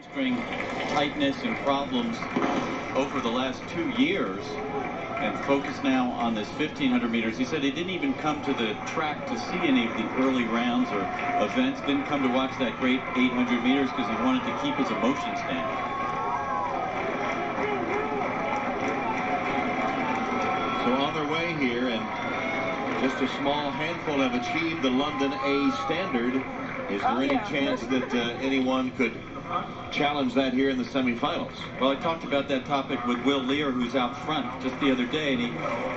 hamstring tightness and problems over the last 2 years, and focus now on this 1500 meters. He said he didn't even come to the track to see any of the early rounds or events, didn't come to watch that great 800 meters because he wanted to keep his emotions down. So on their way here, and just a small handful have achieved the London A standard. Is there any chance that anyone could challenge that here in the semifinals? Well, I talked about that topic with Will Leer, who's out front, just the other day, and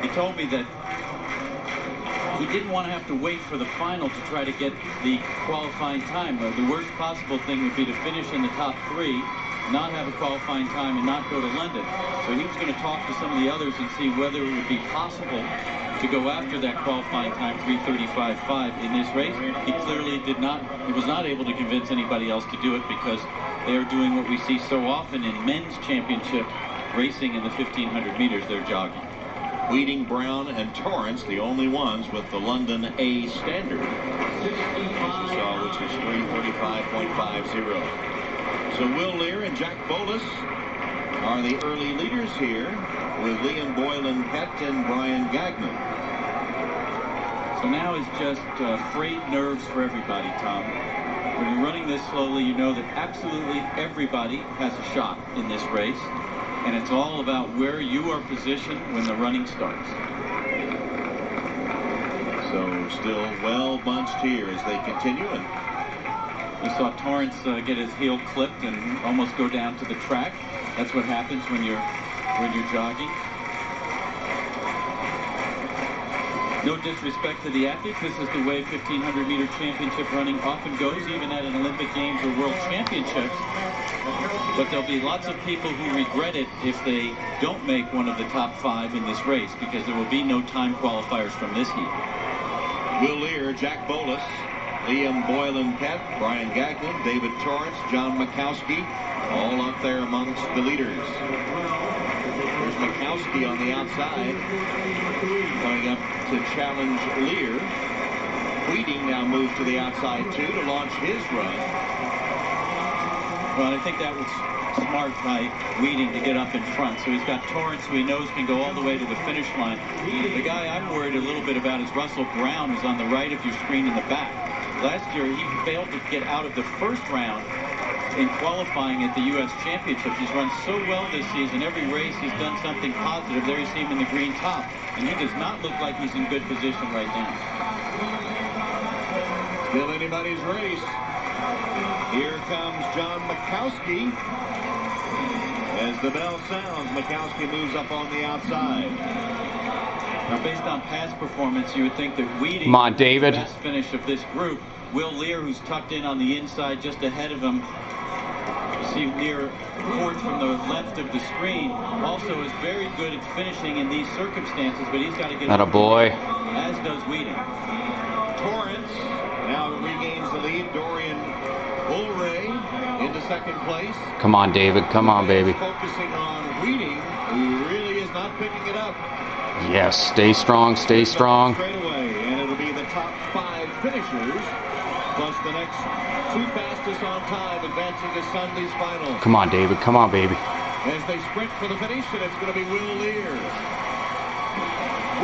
he told me that he didn't want to have to wait for the final to try to get the qualifying time. The worst possible thing would be to finish in the top 3, not have a qualifying time, and not go to London. So he was going to talk to some of the others and see whether it would be possible to go after that qualifying time, 3:35.5, in this race. He clearly did not. He was not able to convince anybody else to do it because they are doing what we see so often in men's championship racing in the 1500 meters. They're jogging. Wheating, Brown, and Torrence, the only ones with the London A standard, as you saw, which is 3:35.50. So Will Leer and Jack Bolas are the early leaders here, with Liam Boylan-Pett and Brian Gagnon. So now is just frayed nerves for everybody, Tom. When you're running this slowly, you know that absolutely everybody has a shot in this race, and it's all about where you are positioned when the running starts. So still well bunched here as they continue. And we saw Torrence get his heel clipped and almost go down to the track. That's what happens when you're jogging. No disrespect to the athletes, this is the way 1500 meter championship running often goes, even at an Olympic Games or World Championships. But there'll be lots of people who regret it if they don't make one of the top 5 in this race, because there will be no time qualifiers from this heat. Will Leer, Jack Bolas, Liam Boylan-Pett, Brian Gagnon, David Torrence, John Mickowski, all up there amongst the leaders. There's Mickowski on the outside, coming up to challenge Leer. Wheating now moves to the outside too to launch his run. Well, I think that was smart by Wheating to get up in front. So he's got Torrence, who he knows can go all the way to the finish line. The guy I'm worried a little bit about is Russell Brown, who's on the right of your screen in the back. Last year, he failed to get out of the first round in qualifying at the U.S. Championship. He's run so well this season. Every race, he's done something positive. There you see him in the green top, and he does not look like he's in good position right now. Still anybody's race. Here comes John Mickowski. As the bell sounds, Mickowski moves up on the outside. Now, based on past performance, you would think that Wheating, come on, David, the best finish of this group. Will Leer, who's tucked in on the inside just ahead of him. You see Leer court from the left of the screen. Also is very good at finishing in these circumstances, but he's got to get not a boy. As does Wheating. Torrence now regains the lead. Dorian Ulrey into second place. Come on, David. Come on, baby. Focusing on Wheating, who really is not picking it up. Yes, stay strong, stay strong. Straight away, and it'll be the top 5 finishers, plus the next 2 fastest on time, advancing to Sunday's final. Come on, David. Come on, baby. As they sprint for the finish, and it's going to be Will Leer.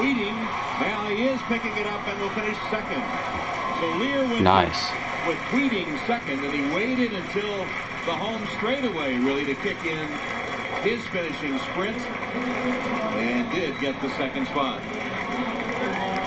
Wheating, now he is picking it up and will finish second. So Leer went with Wheating second, and he waited until the home straightaway really to kick in his finishing sprint, and did get the second spot.